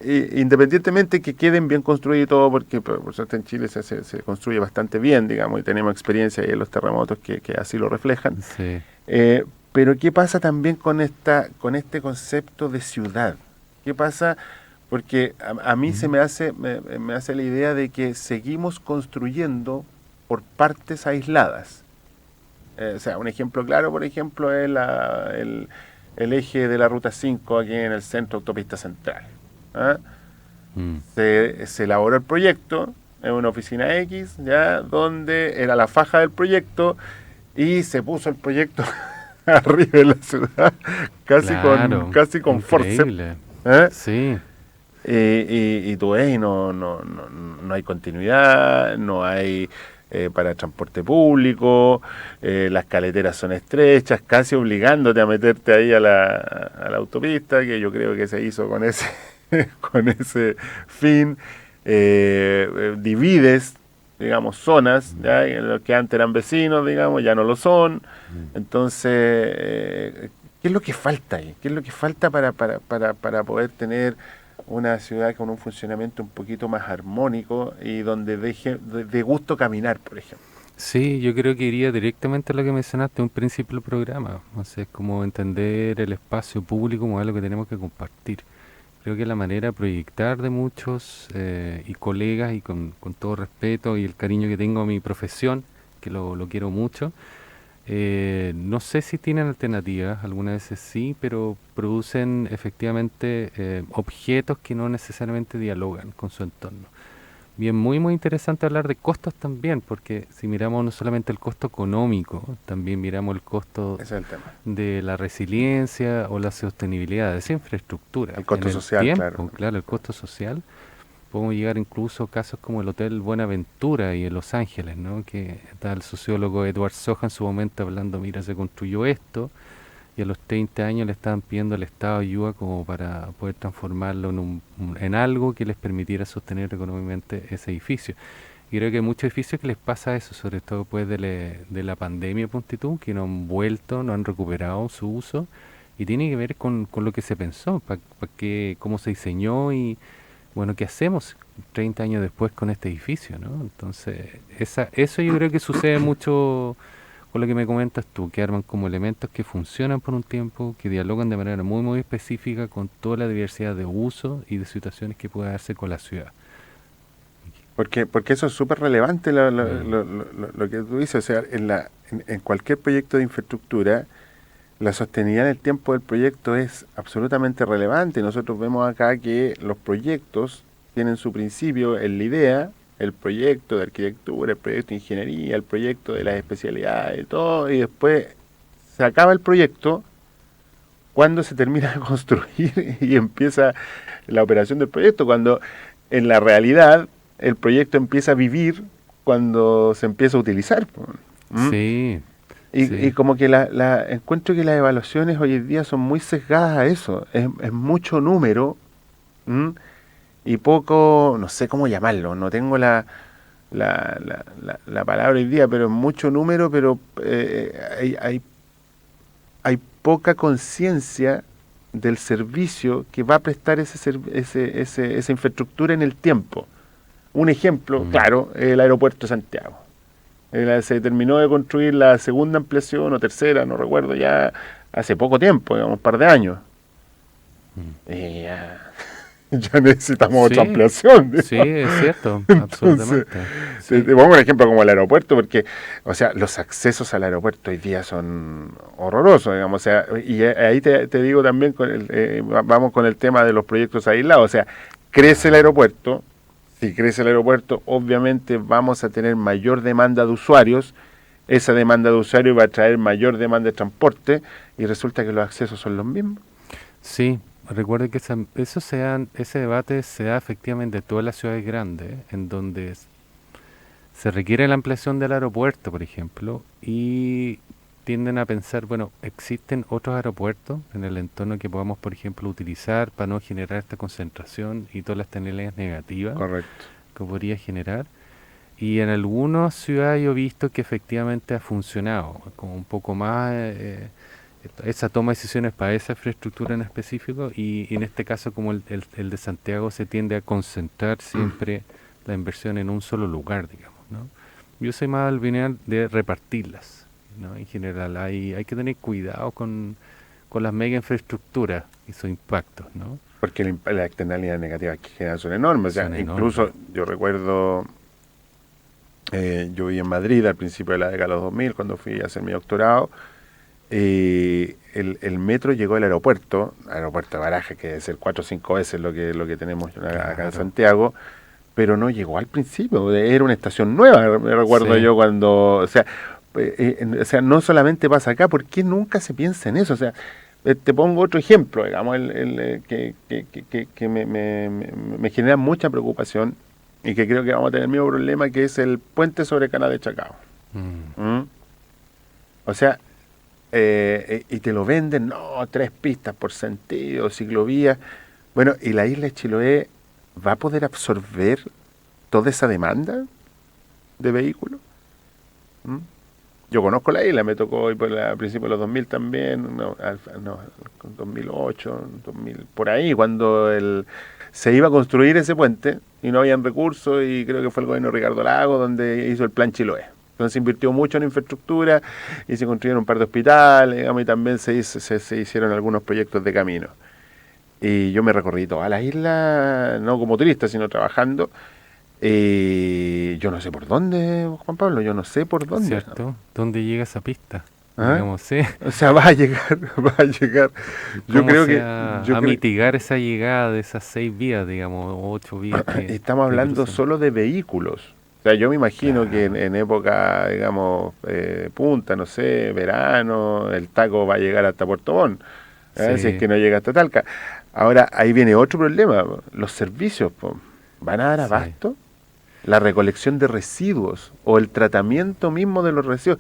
independientemente que queden bien construidos y todo, porque por suerte en Chile se construye bastante bien, digamos, y tenemos experiencia ahí en los terremotos que así lo reflejan. Sí. Pero ¿qué pasa también con este concepto de ciudad? ¿Qué pasa? Porque a mí se Mm, me hace la idea de que seguimos construyendo por partes aisladas. O sea, un ejemplo claro, por ejemplo, es el eje de la Ruta 5 aquí en el centro Autopista Central. ¿Ah? mm, Se elaboró el proyecto, en una oficina X, ya, donde era la faja del proyecto, y se puso el proyecto arriba de la ciudad, casi con forceps. ¿Eh? Sí. Y tú ves, y no hay continuidad, no hay para transporte público, las carreteras son estrechas, casi obligándote a meterte ahí a la autopista, que yo creo que se hizo con ese con ese fin. Divides, digamos, zonas, ¿ya? Los que antes eran vecinos, digamos, ya no lo son. Entonces, ¿qué es lo que falta ahí? ¿Qué es lo que falta para poder tener una ciudad con un funcionamiento un poquito más armónico y donde deje de gusto caminar, por ejemplo? Sí, yo creo que iría directamente a lo que mencionaste, un principio del programa. O sea, es como entender el espacio público como algo que tenemos que compartir. Creo que la manera de proyectar de muchos y colegas, y con todo respeto y el cariño que tengo a mi profesión, que lo quiero mucho, no sé si tienen alternativas, algunas veces sí, pero producen efectivamente objetos que no necesariamente dialogan con su entorno. Bien, muy interesante hablar de costos también, porque si miramos no solamente el costo económico, también miramos el costo Ese es el tema. de la resiliencia o la sostenibilidad de esa infraestructura. El costo En social, tiempo, claro, el costo social. Podemos llegar incluso a casos como el Hotel Buenaventura y en Los Ángeles, ¿no? Que está el sociólogo Edward Soja en su momento hablando, mira, se construyó esto, y a los 30 años le estaban pidiendo al Estado ayuda como para poder transformarlo en algo que les permitiera sostener económicamente ese edificio. Y creo que hay muchos edificios que les pasa eso, sobre todo después de la pandemia, ponte tú, que no han vuelto, no han recuperado su uso, y tiene que ver con lo que se pensó, cómo se diseñó y, bueno, ¿qué hacemos 30 años después con este edificio, ¿no? Entonces, eso yo creo que sucede mucho con lo que me comentas tú, que arman como elementos que funcionan por un tiempo, que dialogan de manera muy específica con toda la diversidad de usos y de situaciones que puede darse con la ciudad. Porque eso es súper relevante lo que tú dices. O sea, en cualquier proyecto de infraestructura, la sostenibilidad en el tiempo del proyecto es absolutamente relevante. Nosotros vemos acá que los proyectos tienen su principio en la idea, el proyecto de arquitectura, el proyecto de ingeniería, el proyecto de las especialidades, todo, y después se acaba el proyecto cuando se termina de construir y empieza la operación del proyecto, cuando en la realidad el proyecto empieza a vivir cuando se empieza a utilizar. Sí. Y como que encuentro que las evaluaciones hoy en día son muy sesgadas a eso. Es mucho número y poco, no sé cómo llamarlo, no tengo la palabra hoy día, pero es mucho número, pero hay poca conciencia del servicio que va a prestar esa infraestructura en el tiempo. Un ejemplo, claro, el aeropuerto de Santiago. Se terminó de construir la segunda ampliación o tercera, no recuerdo, ya hace poco tiempo, digamos, un par de años. Ya necesitamos otra ampliación. ¿No? Sí, es cierto, absolutamente. Te pongo un ejemplo como el aeropuerto, porque, o sea, los accesos al aeropuerto hoy día son horrorosos, digamos, o sea, y ahí te digo también, vamos con el tema de los proyectos aislados, o sea, crece el aeropuerto. Si crece el aeropuerto, obviamente vamos a tener mayor demanda de usuarios, esa demanda de usuarios va a traer mayor demanda de transporte y resulta que los accesos son los mismos. Sí, recuerde que ese debate se da efectivamente en todas las ciudades grandes, en donde se requiere la ampliación del aeropuerto, por ejemplo, y tienden a pensar, bueno, existen otros aeropuertos en el entorno que podamos, por ejemplo, utilizar para no generar esta concentración y todas las tendencias negativas. Correcto. Que podría generar. Y en algunas ciudades yo he visto que efectivamente ha funcionado, como un poco más esa toma de decisiones para esa infraestructura en específico, y en este caso como el de Santiago se tiende a concentrar siempre la inversión en un solo lugar, digamos, ¿no? Yo soy más al lineal de repartirlas, ¿no? En general hay que tener cuidado con las mega infraestructuras y sus impactos, ¿no? Porque las externalidades negativas que generan son enormes. O sea, Son incluso enormes. yo recuerdo, yo viví en Madrid al principio de la década de los 2000, cuando fui a hacer mi doctorado, el metro llegó al aeropuerto de Barajas, que debe ser 4 o 5 veces lo que tenemos acá en Santiago, pero no llegó al principio, era una estación nueva, me recuerdo Sí. yo cuando, o sea, no solamente pasa acá, ¿por qué nunca se piensa en eso? O sea, te pongo otro ejemplo, digamos, que me genera mucha preocupación y que creo que vamos a tener el mismo problema, que es el puente sobre Canal de Chacao. Mm. ¿Mm? O sea, y te lo venden, no, 3 pistas por sentido, ciclovía. Bueno, ¿y la isla de Chiloé va a poder absorber toda esa demanda de vehículos? ¿Mm? Yo conozco la isla, me tocó ir a principios de los 2000 también, no, 2008, 2000, por ahí, cuando se iba a construir ese puente y no habían recursos, y creo que fue el gobierno de Ricardo Lago donde hizo el plan Chiloé. Entonces se invirtió mucho en infraestructura y se construyeron un par de hospitales, digamos, y también se hicieron algunos proyectos de camino. Y yo me recorrí toda la isla, no como turista, sino trabajando. Y yo no sé por dónde, Juan Pablo, yo no sé por dónde. ¿Cierto? ¿Dónde llega esa pista? ¿Ah? Digamos, sí. O sea, va a llegar, va a llegar. Yo ¿Cómo creo se que... va yo a creo- mitigar esa llegada de esas 6 vías, digamos, o 8 vías Estamos que hablando cruzan? solo de vehículos. O sea, yo me imagino que Claro. en época, digamos, punta, no sé, verano, el taco va a llegar hasta Puerto Montt, si es Sí, que no llega hasta Talca. Ahora, ahí viene otro problema, los servicios, po. ¿Van a dar sí. abasto? La recolección de residuos o el tratamiento mismo de los residuos.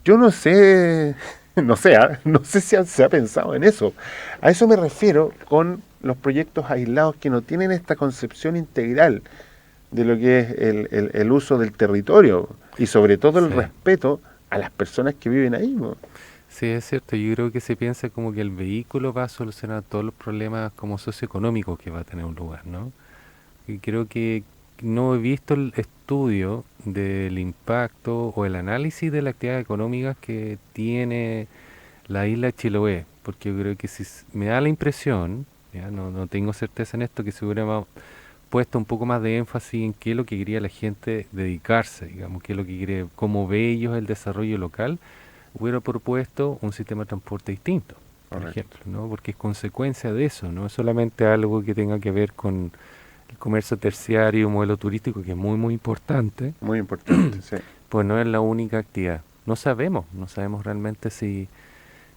Yo no sé, no sé si se ha pensado en eso. A eso me refiero con los proyectos aislados que no tienen esta concepción integral de lo que es el uso del territorio y sobre todo el Sí. respeto a las personas que viven ahí, ¿no? Sí, es cierto. Yo creo que se piensa como que el vehículo va a solucionar todos los problemas como socioeconómicos que va a tener un lugar, ¿no? Y creo que no he visto el estudio del impacto o el análisis de las actividades económicas que tiene la isla de Chiloé, porque yo creo que si me da la impresión, ya no tengo certeza en esto, que se hubiera puesto un poco más de énfasis en qué es lo que quería la gente dedicarse, digamos, qué es lo que quiere, cómo ve ellos el desarrollo local, hubiera propuesto un sistema de transporte distinto, por Correcto. ejemplo, ¿no? Porque es consecuencia de eso, no es solamente algo que tenga que ver con el comercio terciario, modelo turístico, que es muy, muy importante, Muy importante, sí. pues no es la única actividad. No sabemos realmente si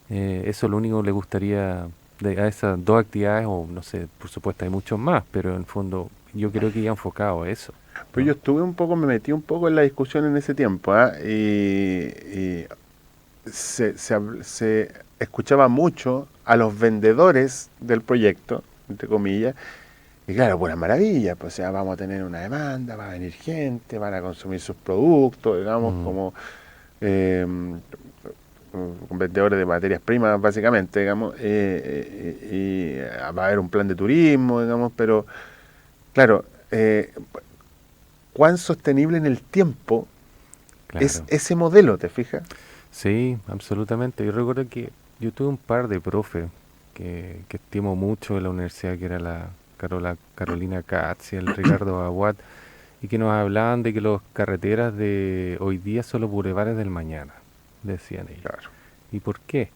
eso es lo único que le gustaría a esas dos actividades, o no sé, por supuesto hay muchos más, pero en el fondo yo creo que ya enfocado a eso, Pues ¿no? yo me metí un poco en la discusión en ese tiempo, ¿ah? Y se escuchaba mucho a los vendedores del proyecto, entre comillas, y claro, pura maravilla, pues o sea, vamos a tener una demanda, va a venir gente, van a consumir sus productos, digamos, Mm, como eh, vendedores de materias primas, básicamente, digamos, y va a haber un plan de turismo, digamos, pero claro, ¿cuán sostenible en el tiempo es claro. ese modelo, te fijas? Sí, absolutamente. Yo recuerdo que yo tuve un par de profes que estimo mucho de la universidad, que era la Carolina Katz y el Ricardo Aguad, y que nos hablaban de que las carreteras de hoy día son los bulevares del mañana, decían ellos. Claro. ¿Y por qué?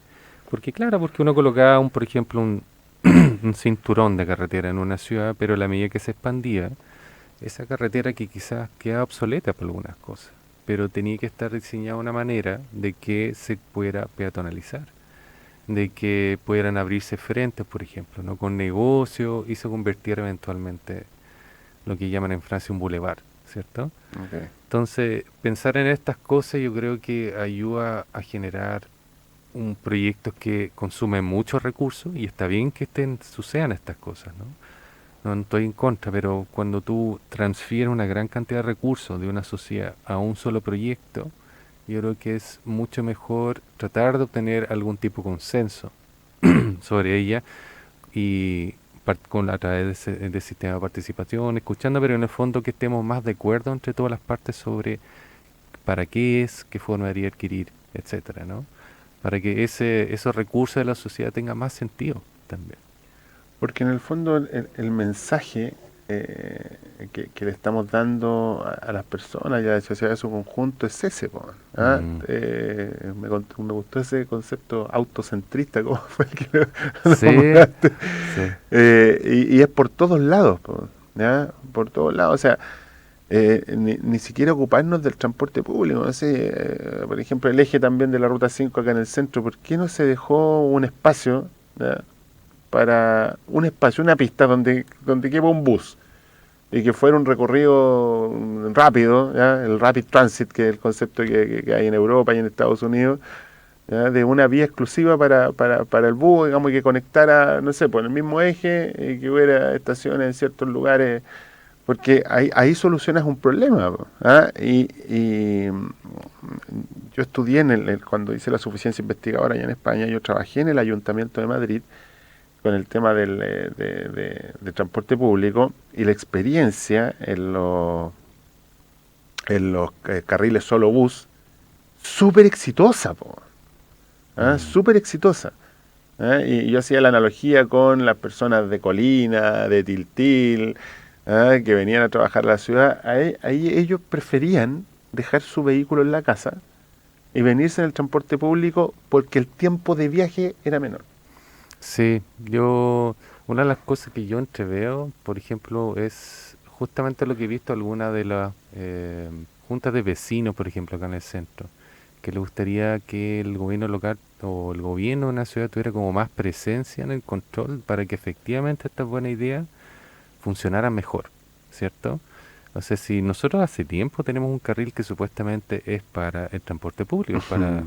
Porque claro, porque uno colocaba, por ejemplo, un cinturón de carretera en una ciudad, pero a la medida que se expandía, esa carretera que quizás queda obsoleta por algunas cosas, pero tenía que estar diseñada de una manera de que se pudiera peatonalizar, de que pudieran abrirse frentes, por ejemplo, ¿no? Con negocio, y se convirtiera eventualmente lo que llaman en Francia un boulevard, ¿cierto? Okay. Entonces, pensar en estas cosas yo creo que ayuda a generar un proyecto que consume muchos recursos, y está bien que sucedan estas cosas, ¿no? No estoy en contra, pero cuando tú transfieres una gran cantidad de recursos de una sociedad a un solo proyecto, yo creo que es mucho mejor tratar de obtener algún tipo de consenso sobre ella, y a través de sistema de participación, escuchando, pero en el fondo que estemos más de acuerdo entre todas las partes sobre para qué es, qué forma debería adquirir, etcétera, ¿no? Para que esos recursos de la sociedad tengan más sentido también. Porque en el fondo el mensaje que le estamos dando a las personas y a la sociedad en su conjunto es ese, po, ¿ah? Mm, Me gustó ese concepto autocentrista, como fue el que lo sí, nombraste. sí, Y es por todos lados, po, ¿ya? Por todos lados. O sea, ni siquiera ocuparnos del transporte público. No sé, por ejemplo, el eje también de la Ruta 5 acá en el centro, ¿por qué no se dejó un espacio, ¿ya? Para un espacio, una pista donde quepa un bus y que fuera un recorrido rápido, ¿ya? El rapid transit, que es el concepto que hay en Europa y en Estados Unidos, ¿ya? De una vía exclusiva para el bus, digamos, y que conectara, no sé, por el mismo eje, y que hubiera estaciones en ciertos lugares, porque ahí solucionas un problema, ¿ah? Y yo estudié cuando hice la suficiencia investigadora allá en España, yo trabajé en el Ayuntamiento de Madrid con el tema de transporte público, y la experiencia en los carriles solo bus, súper exitosa, súper exitosa. Y yo hacía la analogía con las personas de Colina, de Tiltil, que venían a trabajar a la ciudad. Ahí ellos preferían dejar su vehículo en la casa y venirse en el transporte público porque el tiempo de viaje era menor. Sí, una de las cosas que yo entreveo, por ejemplo, es justamente lo que he visto algunas de las juntas de vecinos, por ejemplo, acá en el centro, que le gustaría que el gobierno local o el gobierno de una ciudad tuviera como más presencia en el control para que efectivamente estas buenas ideas funcionaran mejor, ¿cierto? O sea, si nosotros hace tiempo tenemos un carril que supuestamente es para el transporte público, para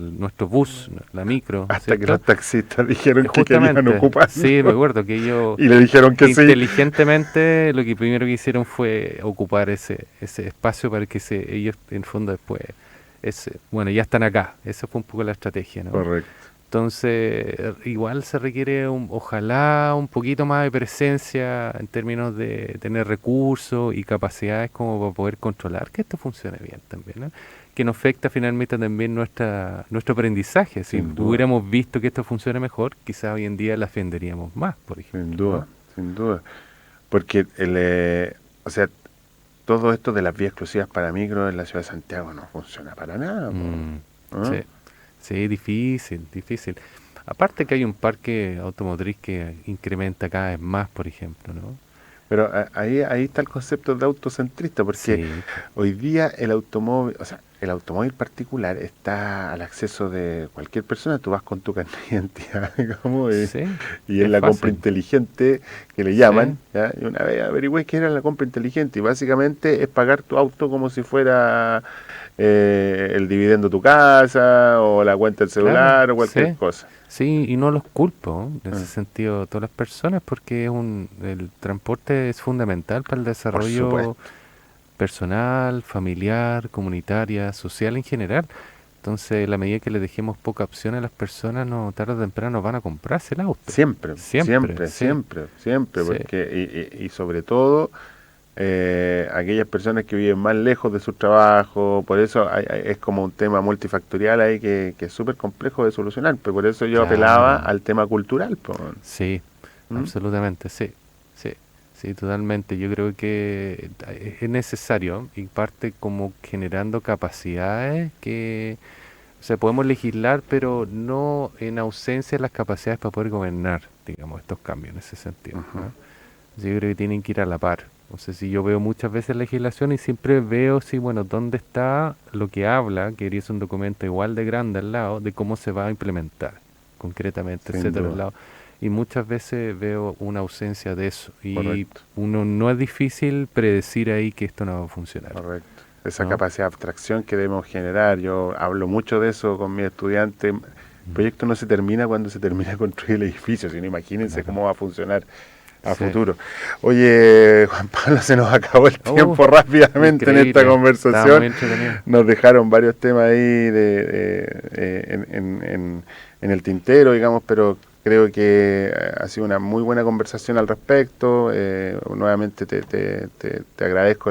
nuestro bus, la micro, Hasta ¿cierto? que los taxistas dijeron que Justamente, querían ocupar. sí, me acuerdo que ellos Y le dijeron que sí. inteligentemente lo que primero que hicieron fue ocupar ese espacio para que ellos en el fondo después, bueno, ya están acá. Esa fue un poco la estrategia, ¿no? Correcto. Entonces, igual se requiere ojalá un poquito más de presencia en términos de tener recursos y capacidades como para poder controlar que esto funcione bien también, ¿no? Que no afecta finalmente también nuestro aprendizaje. Si Sin duda. hubiéramos visto que esto funciona mejor, quizás hoy en día la defenderíamos más, por ejemplo. Sin duda, ¿no? sin duda. Porque o sea, todo esto de las vías exclusivas para micro en la ciudad de Santiago no funciona para nada. Sí. Sí, difícil. Aparte que hay un parque automotriz que incrementa cada vez más, por ejemplo, ¿no? Pero ahí está el concepto de autocentrista, porque Sí. hoy día el automóvil particular está al acceso de cualquier persona. Tú vas con tu carnet de identidad, digamos, Sí, y es es la compra fácil. inteligente que le llaman, Sí. ¿ya? Y una vez averigüé qué era la compra inteligente, y básicamente es pagar tu auto como si fuera el dividendo de tu casa, o la cuenta del celular, Claro, o cualquier sí. cosa. Sí, y no los culpo, ¿no? En ese Ah, sentido, todas las personas, porque el transporte es fundamental para el por desarrollo supuesto. personal, familiar, comunitaria, social en general. Entonces, la medida que le dejemos poca opción a las personas, no tarde o temprano van a comprarse el auto. Siempre, Siempre, sí. siempre, Sí. porque y sobre todo aquellas personas que viven más lejos de su trabajo, por eso es como un tema multifactorial ahí que es súper complejo de solucionar, pero por eso yo apelaba Claro. al tema cultural, po. Sí, ¿Mm? absolutamente, sí, totalmente. Yo creo que es necesario y parte como generando capacidades o sea, podemos legislar, pero no en ausencia de las capacidades para poder gobernar, digamos, estos cambios en ese sentido, Ujú. ¿no? Yo creo que tienen que ir a la par. O sea, si yo veo muchas veces legislación y siempre veo, sí, bueno, dónde está lo que habla, que es un documento igual de grande al lado, de cómo se va a implementar concretamente, Sin etcétera, al duda. lado. Y muchas veces veo una ausencia de eso. Y Correcto. no es difícil predecir ahí que esto no va a funcionar, Correcto. Esa ¿no? capacidad de abstracción que debemos generar, yo hablo mucho de eso con mis estudiantes. El proyecto no se termina cuando se termina de construir el edificio, sino imagínense Claro. cómo va a funcionar a Sí. futuro. Oye, Juan Pablo, se nos acabó el tiempo rápidamente en esta Increíble. Estaba conversación. muy entretenido. Nos dejaron varios temas ahí en el tintero, digamos, pero creo que ha sido una muy buena conversación al respecto. Nuevamente te agradezco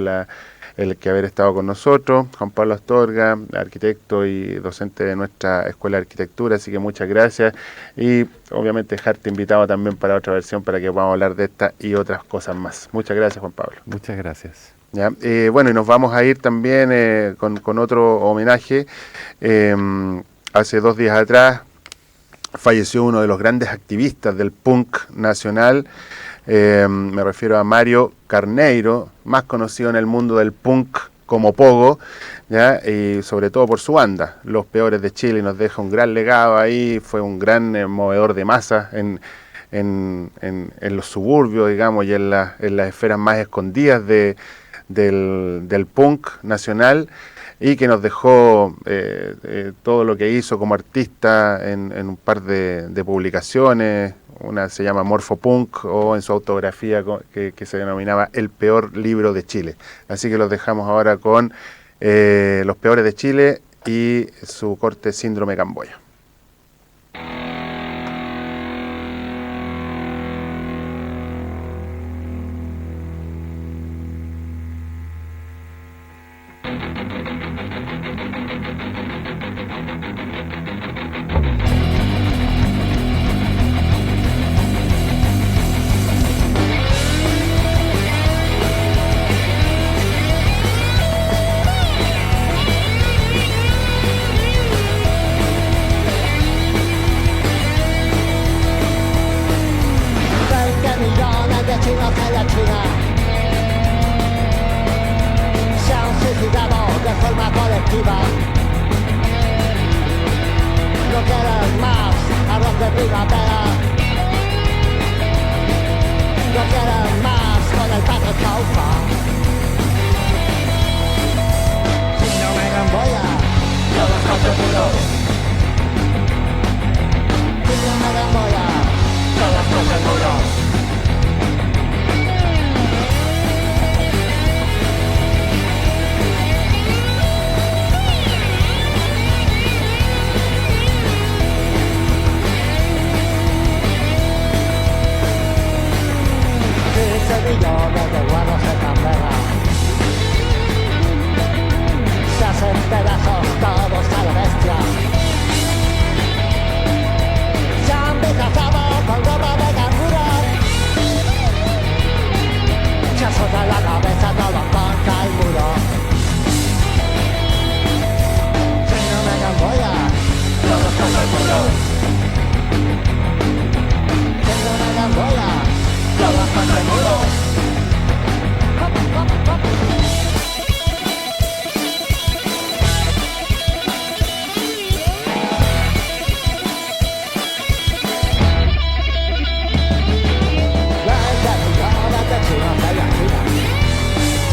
el que haber estado con nosotros. Juan Pablo Astorga, arquitecto y docente de nuestra Escuela de Arquitectura, así que muchas gracias. Y obviamente dejarte invitado también para otra versión para que podamos hablar de esta y otras cosas más. Muchas gracias, Juan Pablo. Muchas gracias. ¿Ya? Bueno, y nos vamos a ir también con otro homenaje. Hace 2 días atrás falleció uno de los grandes activistas del punk nacional. Me refiero a Mario Carneiro, más conocido en el mundo del punk como Pogo, ¿ya? Y sobre todo por su banda, Los Peores de Chile. Nos deja un gran legado ahí, fue un gran movedor de masas en los suburbios, digamos, y en las esferas más escondidas del punk nacional, y que nos dejó todo lo que hizo como artista en un par de publicaciones. Una se llama Morfopunk, o en su autografía que se denominaba El Peor Libro de Chile. Así que los dejamos ahora con Los Peores de Chile y su corte Síndrome Camboya.